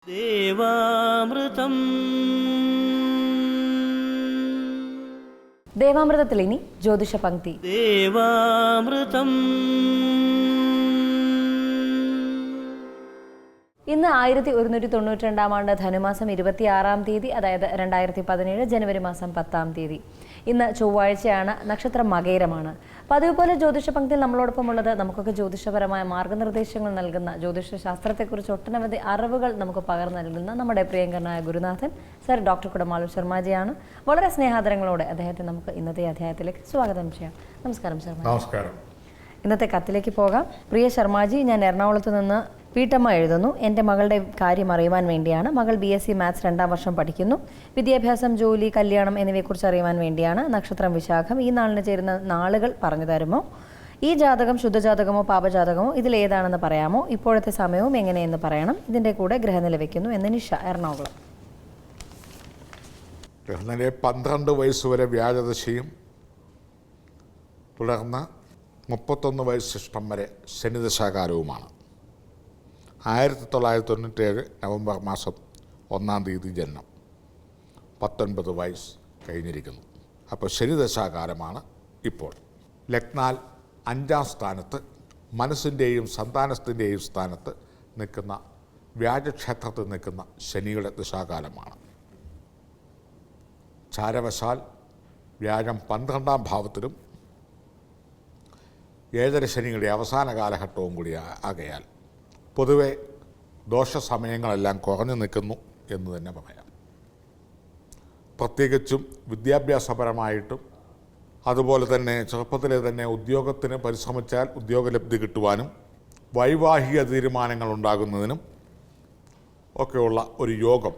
ദേവാമൃതം. ദേവാമൃതത്തിൽ ഇനി ജ്യോതിഷ പങ്ക്തി. ദേവാമൃതം. ഇന്ന് 1192 ആണ്ട് ധനുമാസം 26-ാം തീയതി, അതായത് 2017 ജനുവരി മാസം 10-ാം തീയതി. ഇന്ന് ചൊവ്വാഴ്ചയാണ്. നക്ഷത്രം മകയിരമാണ്. പതിവ് പോലെ ജ്യോതിഷ പങ്ക്തിയിൽ നമ്മളോടൊപ്പമുള്ളത് നമുക്കൊക്കെ ജ്യോതിഷപരമായ മാർഗനിർദ്ദേശങ്ങൾ നൽകുന്ന, ജ്യോതിഷ ശാസ്ത്രത്തെക്കുറിച്ച് ഒട്ടനവധി അറിവുകൾ നമുക്ക് പകർന്നു നൽകുന്ന നമ്മുടെ പ്രിയങ്കരനായ ഗുരുനാഥൻ സർ ഡോക്ടർ കുടമാളൂർ ശർമാജിയാണ്. വളരെ സ്നേഹാദരങ്ങളോടെ അദ്ദേഹത്തെ നമുക്ക് ഇന്നത്തെ അധ്യായത്തിലേക്ക് സ്വാഗതം ചെയ്യാം. നമസ്കാരം ശർമാജി. നമസ്കാരം. ഇന്നത്തെ കത്തിലേക്ക് പോകാം. പ്രിയ ശർമാജി, ഞാൻ എറണാകുളത്ത് നിന്ന് വീട്ടമ്മ എഴുതുന്നു. എൻ്റെ മകളുടെ കാര്യം അറിയുവാൻ വേണ്ടിയാണ്. മകൾ BSc മാത്സ് 2ാം വർഷം പഠിക്കുന്നു. വിദ്യാഭ്യാസം, ജോലി, കല്യാണം എന്നിവയെക്കുറിച്ച് അറിയുവാൻ വേണ്ടിയാണ്. നക്ഷത്രം വിശാഖം. ഈ നാളിന് ചേരുന്ന നാളുകൾ പറഞ്ഞു തരുമോ? ഈ ജാതകം ശുദ്ധജാതകമോ പാപജാതകമോ ഇതിലേതാണെന്ന് പറയാമോ? ഇപ്പോഴത്തെ സമയവും എങ്ങനെയെന്ന് പറയണം. ഇതിൻ്റെ കൂടെ ഗ്രഹനില വയ്ക്കുന്നു എന്ന് നിഷ, എറണാകുളം. ഗ്രഹനില 12 വയസ്സുവരെ വ്യാഴദശയും തുടർന്ന് 31 വയസ്സിഷ്ടം വരെ ശനിദശാകാലവുമാണ്. 1997 നവംബർ മാസം 1-ാം തീയതി ജനനം. 19 വയസ്സ് കഴിഞ്ഞിരിക്കുന്നു. അപ്പോൾ ശനിദശാകാലമാണ് ഇപ്പോൾ. ലഗ്നാൽ 5-ാം സ്ഥാനത്ത്, മനസ്സിൻ്റെയും സന്താനത്തിൻ്റെയും സ്ഥാനത്ത് നിൽക്കുന്ന, വ്യാഴക്ഷേത്രത്തിൽ നിൽക്കുന്ന ശനിയുടെ ദശാകാലമാണ്. ചാരവശാൽ വ്യാഴം 12-ാം ഭാവത്തിലും 7.5 ശനിയുടെ അവസാന കാലഘട്ടവും കൂടി ആകയാൽ പൊതുവെ ദോഷസമയങ്ങളെല്ലാം കുറഞ്ഞു നിൽക്കുന്നു എന്ന് തന്നെ പറയാം. പ്രത്യേകിച്ചും വിദ്യാഭ്യാസപരമായിട്ടും അതുപോലെ തന്നെ ചെറുപ്പത്തിലെ തന്നെ ഉദ്യോഗത്തിന് പരിശ്രമിച്ചാൽ ഉദ്യോഗലബ്ധി കിട്ടുവാനും വൈവാഹിക തീരുമാനങ്ങൾ ഉണ്ടാകുന്നതിനും ഒക്കെയുള്ള ഒരു യോഗം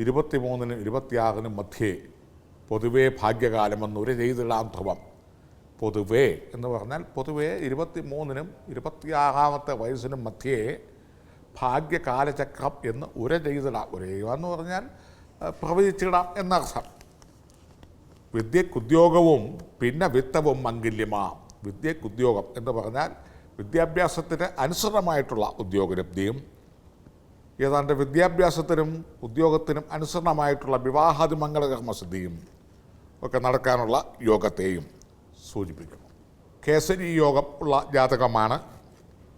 23-നും 26-നും മധ്യേ പൊതുവേ ഭാഗ്യകാലമെന്നൊരു ചെയ്തിടാം ധ്രുവം. പൊതുവേ എന്ന് പറഞ്ഞാൽ പൊതുവേ 23-നും 26-ാമത്തെ വയസ്സിനും മധ്യേ ഭാഗ്യകാലചക്രം എന്ന് ഉര ചെയ്തിടാം. ഉരയുക പറഞ്ഞാൽ പ്രവചിച്ചിടാം എന്നർത്ഥം. വിദ്യക്കുദ്യോഗവും പിന്നെ വിത്തവും മംഗല്യമാ. വിദ്യക്കുദ്യോഗം എന്ന് പറഞ്ഞാൽ വിദ്യാഭ്യാസത്തിന് അനുസൃതമായിട്ടുള്ള ഉദ്യോഗലബ്ധിയും, ഏതാണ്ട് വിദ്യാഭ്യാസത്തിനും ഉദ്യോഗത്തിനും അനുസൃതമായിട്ടുള്ള വിവാഹാദി മംഗളകർമ്മസിദ്ധിയും ഒക്കെ നടക്കാനുള്ള യോഗത്തെയും സൂചിപ്പിക്കുന്നു. കേസരി യോഗം ഉള്ള ജാതകമാണ്.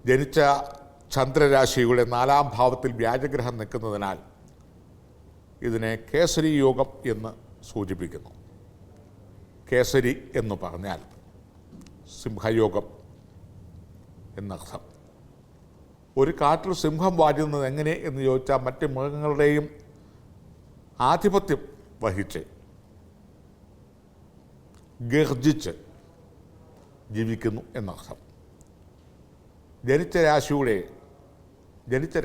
ജനിച്ച ചന്ദ്രരാശിയുടെ 4-ാം ഭാവത്തിൽ വ്യാഴഗ്രഹം നിൽക്കുന്നതിനാൽ ഇതിനെ കേസരി യോഗം എന്ന് സൂചിപ്പിക്കുന്നു. കേസരി എന്ന് പറഞ്ഞാൽ സിംഹയോഗം എന്നർത്ഥം. ഒരു കാട്ടിൽ സിംഹം വാഴുന്നത് എങ്ങനെ എന്ന് ചോദിച്ചാൽ മറ്റ് മൃഗങ്ങളുടെയും ആധിപത്യം വഹിച്ച് ഗർജിച്ച് ജീവിക്കുന്നു എന്നർത്ഥം. ജനിച്ച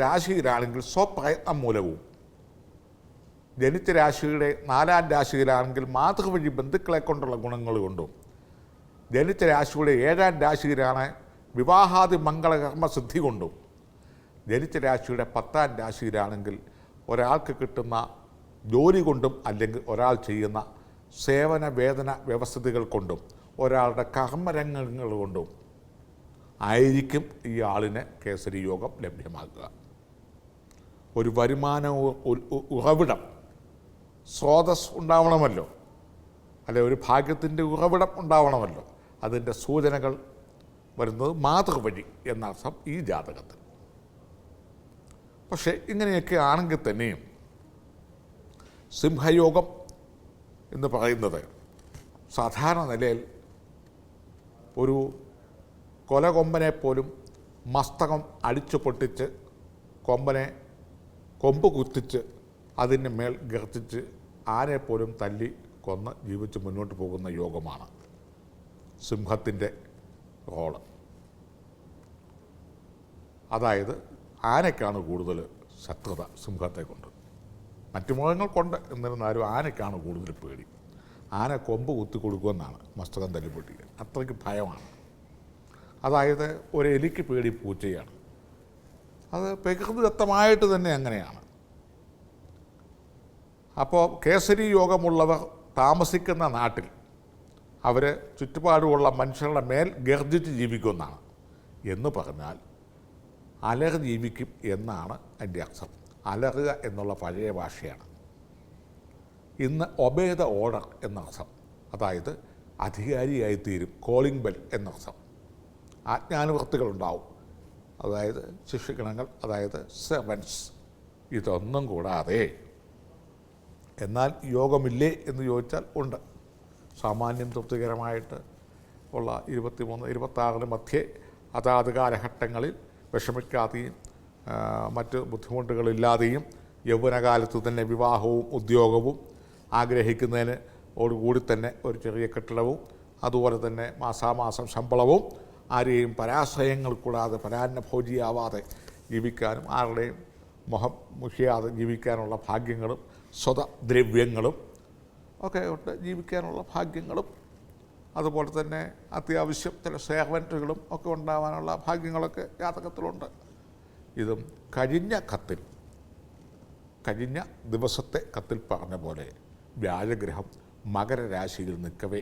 രാശിയിലാണെങ്കിൽ സ്വപ്രയത്നം മൂലവും, ജനിച്ച രാശിയുടെ 4-ാം രാശിയിലാണെങ്കിൽ മാതൃവഴി ബന്ധുക്കളെ കൊണ്ടുള്ള ഗുണങ്ങൾ കൊണ്ടും, ജനിച്ച രാശിയുടെ 7-ാം രാശിയിലാണ് വിവാഹാദി മംഗളകർമ്മസിദ്ധി കൊണ്ടും, ജനിച്ച രാശിയുടെ 10-ാം രാശിയിലാണെങ്കിൽ ഒരാൾക്ക് കിട്ടുന്ന ജോലി കൊണ്ടും, അല്ലെങ്കിൽ ഒരാൾ ചെയ്യുന്ന സേവന വേതന വ്യവസ്ഥിതികൾ കൊണ്ടും, ഒരാളുടെ കർമ്മരംഗങ്ങൾ കൊണ്ടും ആയിരിക്കും ഈ ആളിന് കേസരി യോഗം ലഭ്യമാകുക. ഒരു വരുമാന ഉറവിടം, സ്രോതസ് ഉണ്ടാവണമല്ലോ, അല്ലെ ഒരു ഭാഗ്യത്തിൻ്റെ ഉറവിടം ഉണ്ടാവണമല്ലോ. അതിൻ്റെ സൂചനകൾ വരുന്നത് മാതൃവഴി എന്നർത്ഥം ഈ ജാതകത്തിൽ. പക്ഷേ ഇങ്ങനെയൊക്കെ ആണെങ്കിൽ തന്നെയും സിംഹയോഗം എന്ന് പറയുന്നത് സാധാരണ നിലയിൽ ഒരു കൊലകൊമ്പനെ പോലും മസ്തകം അടിച്ചു പൊട്ടിച്ച് കൊമ്പ് കുത്തിച്ച് അതിന് മേൽ ഗർജിച്ച് ആനയെപ്പോലും തല്ലി കൊന്ന് ജീവിച്ച് മുന്നോട്ട് പോകുന്ന യോഗമാണ് സിംഹത്തിൻ്റെ റോള്. അതായത് ആനയ്ക്കാണ് കൂടുതൽ ശത്രുത സിംഹത്തെ കൊണ്ട്. മറ്റു മൃഗങ്ങൾക്കുണ്ട്, എന്നിരുന്നാലും ആനയ്ക്കാണ് കൂടുതൽ പേടി. ആന കൊമ്പ് കുത്തി കൊടുക്കുമെന്നാണ് മസ്തകം തല്ലിപ്പൊട്ടിക്കുക. അത്രയ്ക്ക് ഭയമാണ്. അതായത് ഒരു എലിക്ക് പേടി പൂച്ചയാണ്. അത് പ്രകൃതിദത്തമായിട്ട് തന്നെ അങ്ങനെയാണ്. അപ്പോൾ കേസരി യോഗമുള്ളവർ താമസിക്കുന്ന നാട്ടിൽ അവർ ചുറ്റുപാടുമുള്ള മനുഷ്യരുടെ മേൽ ഗർജിച്ച് ജീവിക്കുമെന്നാണ്. എന്ന് പറഞ്ഞാൽ അലർ ജീവിക്കും എന്നാണ് അതിൻ്റെ അർത്ഥം. അലറുക എന്നുള്ള പഴയ ഭാഷയാണ്. ഇന്ന് ഒബേ ദ ഓർഡർ എന്നർത്ഥം, അതായത് അധികാരിയായിത്തീരും, കോളിംഗ് ബെൽ എന്നർത്ഥം. ആജ്ഞാനുവർത്തികളുണ്ടാവും, അതായത് ശിഷ്യഗണങ്ങൾ, അതായത് സെർവൻസ്. ഇതൊന്നും കൂടാതെ എന്നാൽ യോഗമില്ലേ എന്ന് ചോദിച്ചാൽ ഉണ്ട്. സാമാന്യം തൃപ്തികരമായിട്ട് ഉള്ള 23-26 മധ്യേ അതാത് കാലഘട്ടങ്ങളിൽ വിഷമിക്കാതെയും മറ്റ് ബുദ്ധിമുട്ടുകളില്ലാതെയും യൗവനകാലത്ത് തന്നെ വിവാഹവും ഉദ്യോഗവും ആഗ്രഹിക്കുന്നതിന് ഓടുകൂടി തന്നെ ഒരു ചെറിയ കെട്ടിടവും അതുപോലെ തന്നെ മാസാമാസം ശമ്പളവും ആരെയും പരാശ്രയങ്ങൾ കൂടാതെ പരാന്നഭോജിയാവാതെ ജീവിക്കാനും ആരുടെയും മുഖിയാതെ ജീവിക്കാനുള്ള ഭാഗ്യങ്ങളും സ്വതദ്രവ്യങ്ങളും ഒക്കെ ഉണ്ട്. ജീവിക്കാനുള്ള ഭാഗ്യങ്ങളും അതുപോലെ തന്നെ അത്യാവശ്യം ചില സേവനറ്റുകളും ഒക്കെ ഉണ്ടാവാനുള്ള ഭാഗ്യങ്ങളൊക്കെ ജാതകത്തിലുണ്ട്. ഇതും കഴിഞ്ഞ ദിവസത്തെ കത്തിൽ പറഞ്ഞ പോലെ വ്യാഴഗ്രഹം മകരരാശിയിൽ നിൽക്കവേ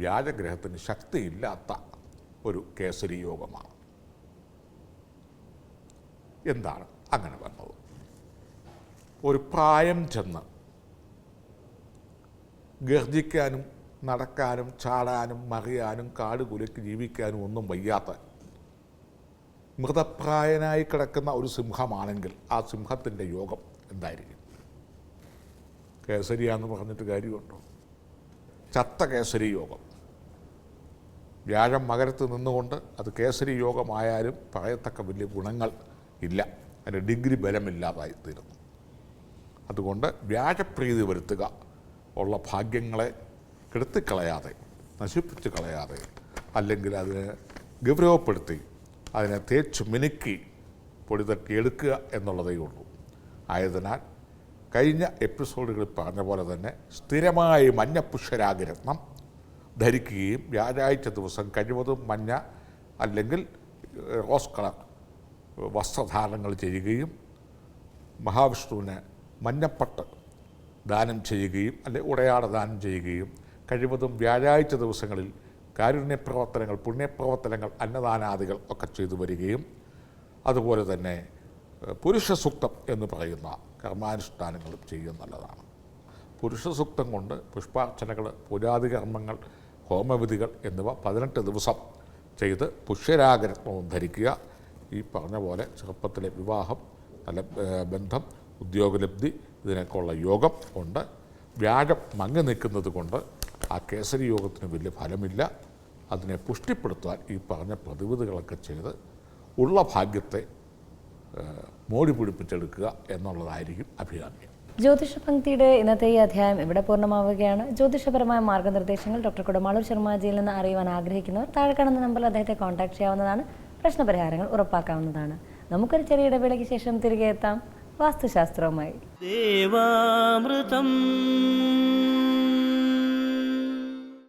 വ്യാഴഗ്രഹത്തിന് ശക്തിയില്ലാത്ത ഒരു കേസരി യോഗമാണ്. എന്താണ് അങ്ങനെ വന്നത്? ഒരു പ്രായം ചെന്ന് ഗർജിക്കാനും നടക്കാനും ചാടാനും മറിയാനും കാട് കുലുക്കി ജീവിക്കാനും ഒന്നും വയ്യാത്ത മൃതപ്രായനായി കിടക്കുന്ന ഒരു സിംഹമാണെങ്കിൽ ആ സിംഹത്തിൻ്റെ യോഗം എന്തായിരിക്കും? കേസരിയാന്ന് പറഞ്ഞിട്ട് കാര്യമുണ്ടോ? ചത്ത കേസരി യോഗം. വ്യാഴം മകരത്ത് നിന്നുകൊണ്ട് അത് കേസരി യോഗമായാലും പറയത്തക്ക വലിയ ഗുണങ്ങൾ ഇല്ല, അതിൻ്റെ ഡിഗ്രി ബലമില്ലാതായി തീരുന്നു. അതുകൊണ്ട് വ്യാഴപ്രീതി വരുത്തുക, ഉള്ള ഭാഗ്യങ്ങളെ കെടുത്തിക്കളയാതെ, നശിപ്പിച്ച് കളയാതെ, അല്ലെങ്കിൽ അതിനെ ഗൗരവപ്പെടുത്തി അതിനെ തേച്ച് മിനുക്കി പൊടി തട്ടിയെടുക്കുക എന്നുള്ളതേ ഉള്ളൂ. ആയതിനാൽ കഴിഞ്ഞ എപ്പിസോഡുകളിൽ പറഞ്ഞ പോലെ തന്നെ സ്ഥിരമായി മഞ്ഞ പുഷ്യരാഗരത്നം ധരിക്കുകയും വ്യാഴാഴ്ച ദിവസം കഴിവതും മഞ്ഞ അല്ലെങ്കിൽ റോസ് കളർ വസ്ത്രധാരണങ്ങൾ ചെയ്യുകയും മഹാവിഷ്ണുവിന് മഞ്ഞപ്പട്ട് ദാനം ചെയ്യുകയും അല്ലെങ്കിൽ ഉടയാട ദാനം ചെയ്യുകയും കഴിവതും വ്യാഴാഴ്ച ദിവസങ്ങളിൽ കാരുണ്യപ്രവർത്തനങ്ങൾ, പുണ്യപ്രവർത്തനങ്ങൾ, അന്നദാനാദികൾ ഒക്കെ ചെയ്തു വരികയും അതുപോലെ തന്നെ പുരുഷ സൂക്തം എന്ന് പറയുന്ന കർമാനുഷ്ഠാനങ്ങളും ചെയ്യുക നല്ലതാണ്. പുരുഷ സൂക്തം കൊണ്ട് പുഷ്പാർച്ചനകൾ, പൂജാതി കർമ്മങ്ങൾ, ഹോമവിധികൾ എന്നിവ 18 ദിവസം ചെയ്ത് പുഷ്യരാഗരത്നവും ധരിക്കുക. ഈ പറഞ്ഞ പോലെ ചെറുപ്പത്തിലെ വിവാഹം, നല്ല ബന്ധം, ഉദ്യോഗലബ്ധി ഇതിനൊക്കെയുള്ള യോഗം ഉണ്ട്. വ്യാഴം മങ്ങി നിൽക്കുന്നത് കൊണ്ട് ആ കേസരി യോഗത്തിന് വലിയ ഫലമില്ല. അതിനെ പുഷ്ടിപ്പെടുത്താൻ ഈ പറഞ്ഞ പ്രതിവിധികളൊക്കെ ചെയ്ത് ഉള്ള ഭാഗ്യത്തെ മോടി പിടിപ്പിച്ചെടുക്കുക എന്നുള്ളതായിരിക്കും അഭികാമ്യം. ജ്യോതിഷ പങ്ക്തിയുടെ ഇന്നത്തെ ഈ അധ്യായം ഇവിടെ പൂർണ്ണമാവുകയാണ്. ജ്യോതിഷപരമായ മാർഗ്ഗനിർദ്ദേശങ്ങൾ ഡോക്ടർ കുടമാളൂർ ശർമാജിയിൽ നിന്ന് അറിയുവാൻ ആഗ്രഹിക്കുന്നവർ താഴെ കാണുന്ന നമ്പറിൽ അദ്ദേഹത്തെ കോൺടാക്ട് ചെയ്യാവുന്നതാണ്. പ്രശ്നപരിഹാരങ്ങൾ ഉറപ്പാക്കാവുന്നതാണ്. നമുക്കൊരു ചെറിയ ഇടവേളയ്ക്ക് ശേഷം തിരികെ എത്താം വാസ്തുശാസ്ത്രവുമായി. ദേവാമൃതം